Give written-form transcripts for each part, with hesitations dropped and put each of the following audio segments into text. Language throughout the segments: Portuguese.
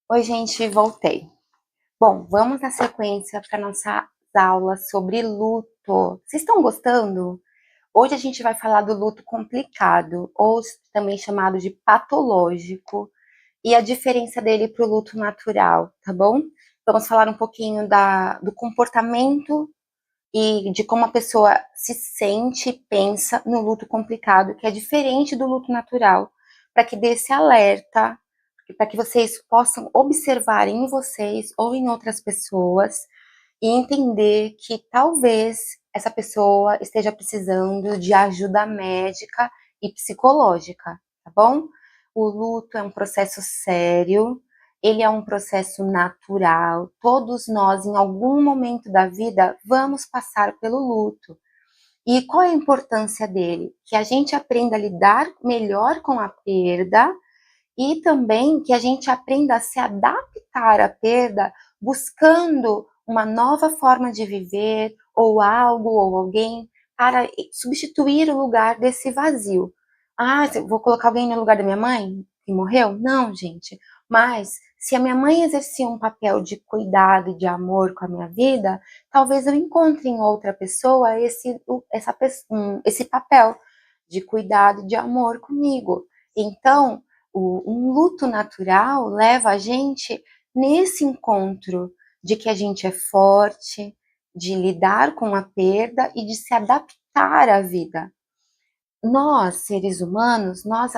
Oi, gente, voltei. Bom, vamos na sequência para nossa aula sobre luto. Vocês estão gostando? Hoje a gente vai falar do luto complicado, ou também chamado de patológico, e a diferença dele para o luto natural, tá bom? Vamos falar um pouquinho do comportamento e de como a pessoa se sente e pensa no luto complicado, que é diferente do luto natural, para que dê esse alerta, para que vocês possam observar em vocês ou em outras pessoas e entender que talvez essa pessoa esteja precisando de ajuda médica e psicológica, tá bom? O luto é um processo sério, ele é um processo natural. Todos nós, em algum momento da vida, vamos passar pelo luto. E qual é a importância dele? Que a gente aprenda a lidar melhor com a perda e também que a gente aprenda a se adaptar à perda, buscando uma nova forma de viver, ou algo, ou alguém, para substituir o lugar desse vazio. Ah, eu vou colocar alguém no lugar da minha mãe, que morreu? Não, gente. Mas, se a minha mãe exercia um papel de cuidado e de amor com a minha vida, talvez eu encontre em outra pessoa esse papel de cuidado e de amor comigo. Então, um luto natural leva a gente nesse encontro de que a gente é forte, de lidar com a perda e de se adaptar à vida. Nós, seres humanos, nós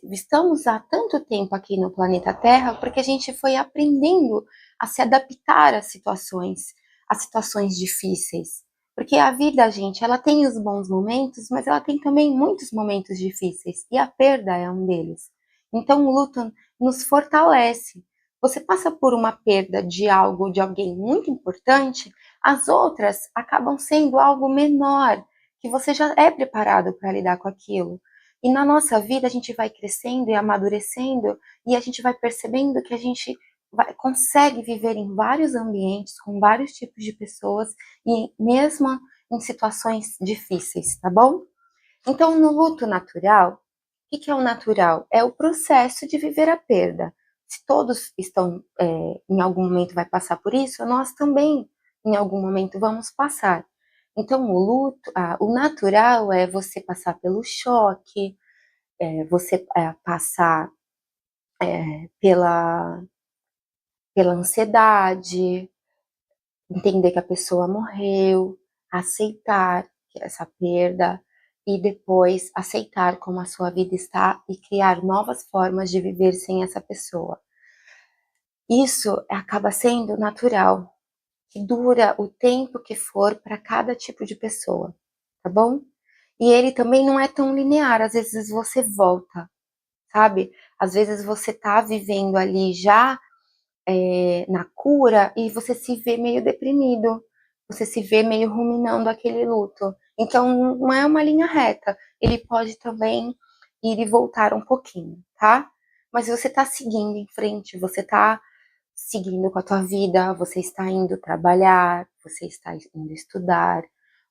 estamos há tanto tempo aqui no planeta Terra porque a gente foi aprendendo a se adaptar às situações difíceis. Porque a vida, gente, ela tem os bons momentos, mas ela tem também muitos momentos difíceis, e a perda é um deles. Então, o luto nos fortalece. Você passa por uma perda de algo, de alguém muito importante, as outras acabam sendo algo menor, que você já é preparado para lidar com aquilo. E na nossa vida a gente vai crescendo e amadurecendo e a gente vai percebendo que a gente consegue viver em vários ambientes, com vários tipos de pessoas e mesmo em situações difíceis, tá bom? Então, no luto natural, o que é o natural? É o processo de viver a perda. Se todos estão, em algum momento vai passar por isso, nós também, em algum momento, vamos passar. Então, o natural é você passar pelo choque, você passar pela, pela ansiedade, entender que a pessoa morreu, aceitar essa perda e depois aceitar como a sua vida está e criar novas formas de viver sem essa pessoa. Isso acaba sendo natural, que dura o tempo que for para cada tipo de pessoa, tá bom? E ele também não é tão linear, às vezes você volta, sabe? Às vezes você tá vivendo ali já na cura e você se vê meio deprimido, você se vê meio ruminando aquele luto. Então, não é uma linha reta, ele pode também ir e voltar um pouquinho, tá? Mas você tá seguindo em frente, você tá seguindo com a tua vida, você está indo trabalhar, você está indo estudar,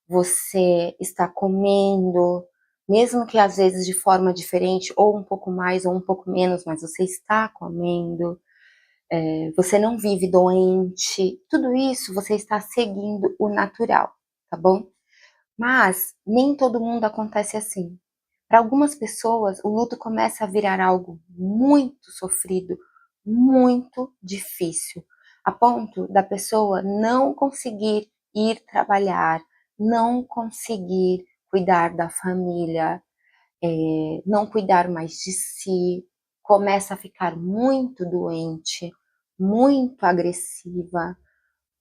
você está comendo, mesmo que às vezes de forma diferente, ou um pouco mais ou um pouco menos, mas você está comendo, você não vive doente, tudo isso você está seguindo o natural, tá bom? Mas nem todo mundo acontece assim. Para algumas pessoas, o luto começa a virar algo muito sofrido, muito difícil, a ponto da pessoa não conseguir ir trabalhar, não conseguir cuidar da família, não cuidar mais de si, começa a ficar muito doente, muito agressiva,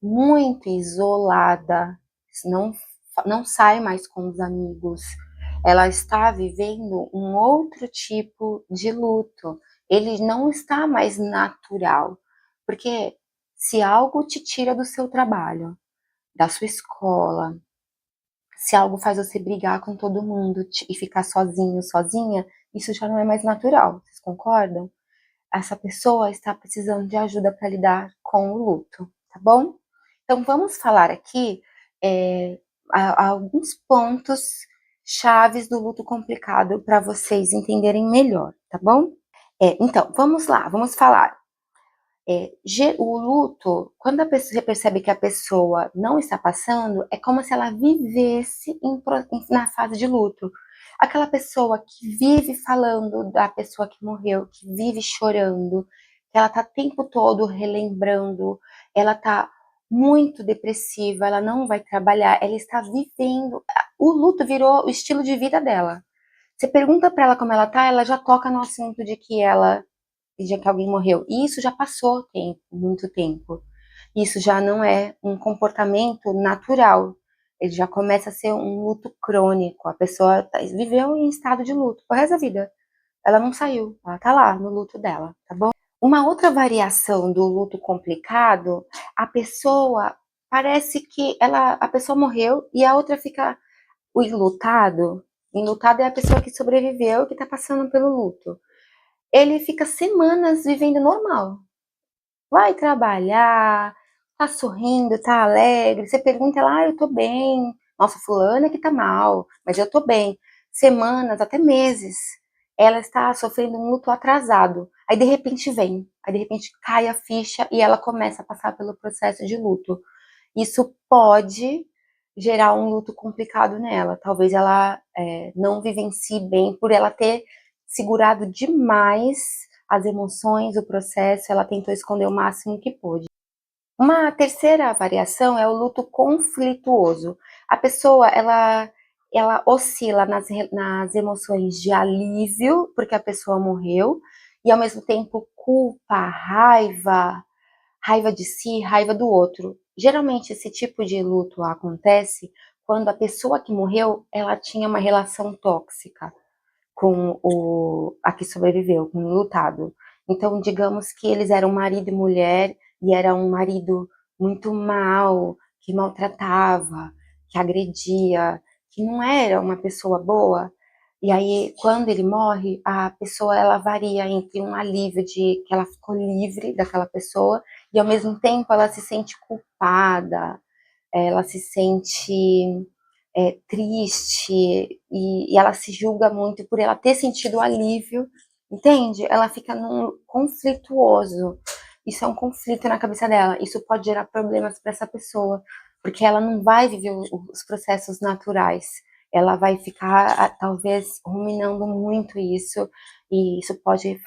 muito isolada, não, não sai mais com os amigos. Ela está vivendo um outro tipo de luto. Ele não está mais natural. Porque se algo te tira do seu trabalho, da sua escola, se algo faz você brigar com todo mundo e ficar sozinho, sozinha, isso já não é mais natural. Vocês concordam? Essa pessoa está precisando de ajuda para lidar com o luto, tá bom? Então vamos falar aqui alguns pontos chaves do luto complicado para vocês entenderem melhor, tá bom? Então, vamos lá, vamos falar. O luto, quando você percebe que a pessoa não está passando, é como se ela vivesse na fase de luto. Aquela pessoa que vive falando da pessoa que morreu, que vive chorando, que ela tá o tempo todo relembrando, ela tá muito depressiva, ela não vai trabalhar, ela está vivendo. O luto virou o estilo de vida dela. Você pergunta para ela como ela tá, ela já toca no assunto de que alguém morreu. E isso já passou tempo, muito tempo. Isso já não é um comportamento natural. Ele já começa a ser um luto crônico. A pessoa viveu em estado de luto por resto da vida. Ela não saiu, ela tá lá no luto dela, tá bom? Uma outra variação do luto complicado, a pessoa parece que a pessoa morreu e a outra fica o enlutado. Enlutado é a pessoa que sobreviveu, que tá passando pelo luto. Ele fica semanas vivendo normal. Vai trabalhar, tá sorrindo, tá alegre. Você pergunta ela, eu tô bem. Nossa, fulana que tá mal, mas eu tô bem. Semanas, até meses. Ela está sofrendo um luto atrasado. Aí de repente vem, aí de repente cai a ficha e ela começa a passar pelo processo de luto. Isso pode gerar um luto complicado nela. Talvez ela não vivencie bem por ela ter segurado demais as emoções, o processo, ela tentou esconder o máximo que pôde. Uma terceira variação é o luto conflituoso. A pessoa, ela oscila nas emoções de alívio, porque a pessoa morreu, e ao mesmo tempo culpa, raiva de si, raiva do outro. Geralmente esse tipo de luto acontece quando a pessoa que morreu, ela tinha uma relação tóxica com a que sobreviveu, com o lutado. Então, digamos que eles eram marido e mulher, e era um marido muito mal, que maltratava, que agredia, que não era uma pessoa boa. E aí, quando ele morre, a pessoa ela varia entre um alívio de que ela ficou livre daquela pessoa, e ao mesmo tempo ela se sente culpada, ela se sente triste e ela se julga muito por ela ter sentido alívio, entende? Ela fica num conflituoso. Isso é um conflito na cabeça dela. Isso pode gerar problemas para essa pessoa, porque ela não vai viver os processos naturais. Ela vai ficar, talvez, ruminando muito isso, e isso pode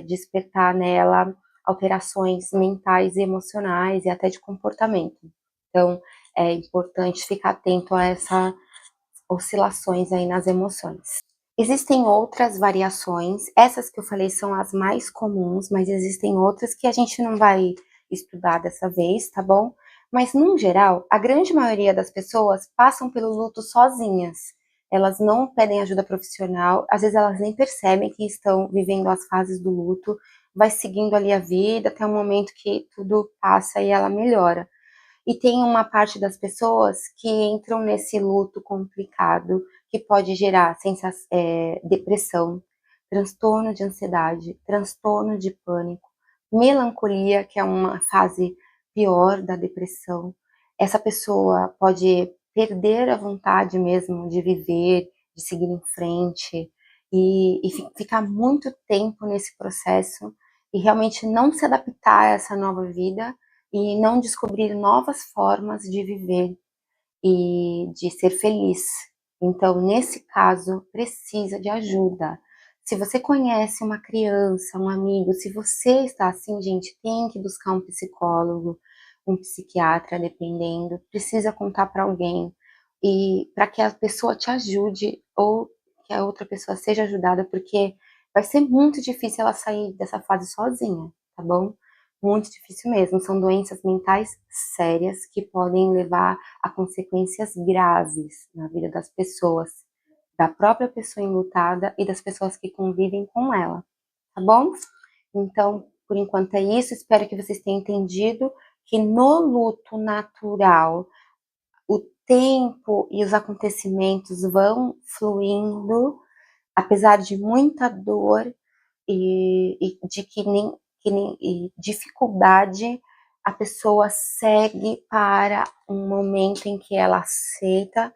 despertar nela alterações mentais e emocionais e até de comportamento. Então, é importante ficar atento a essas oscilações aí nas emoções. Existem outras variações, essas que eu falei são as mais comuns, mas existem outras que a gente não vai estudar dessa vez, tá bom? Mas, no geral, a grande maioria das pessoas passam pelo luto sozinhas. Elas não pedem ajuda profissional, às vezes elas nem percebem que estão vivendo as fases do luto, vai seguindo ali a vida até o momento que tudo passa e ela melhora. E tem uma parte das pessoas que entram nesse luto complicado, que pode gerar depressão, transtorno de ansiedade, transtorno de pânico, melancolia, que é uma fase pior da depressão. Essa pessoa pode perder a vontade mesmo de viver, de seguir em frente, e ficar muito tempo nesse processo e realmente não se adaptar a essa nova vida e não descobrir novas formas de viver e de ser feliz. Então, nesse caso, precisa de ajuda. Se você conhece uma criança, um amigo, se você está assim, gente, tem que buscar um psicólogo, um psiquiatra, dependendo, precisa contar para alguém e para que a pessoa te ajude ou que a outra pessoa seja ajudada, porque vai ser muito difícil ela sair dessa fase sozinha, tá bom? Muito difícil mesmo. São doenças mentais sérias que podem levar a consequências graves na vida das pessoas, da própria pessoa enlutada e das pessoas que convivem com ela, tá bom? Então, por enquanto é isso. Espero que vocês tenham entendido que no luto natural, o tempo e os acontecimentos vão fluindo, apesar de muita dor e de e dificuldade, a pessoa segue para um momento em que ela aceita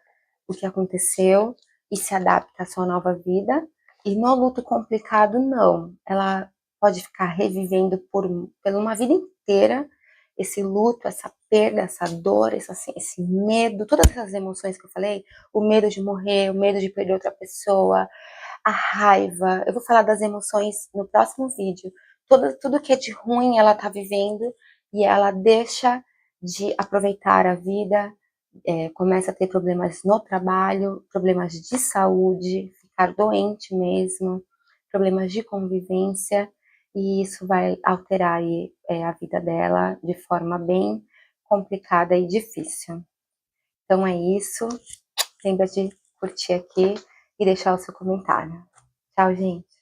o que aconteceu e se adapta à sua nova vida. E no luto complicado, não. Ela pode ficar revivendo por uma vida inteira esse luto, essa perda, essa dor, esse medo, todas essas emoções que eu falei, o medo de morrer, o medo de perder outra pessoa, a raiva. Eu vou falar das emoções no próximo vídeo. Tudo que é de ruim ela tá vivendo e ela deixa de aproveitar a vida, começa a ter problemas no trabalho, problemas de saúde, ficar doente mesmo, problemas de convivência, e isso vai alterar aí, a vida dela de forma bem complicada e difícil. Então é isso. Lembra de curtir aqui e deixar o seu comentário. Tchau, gente.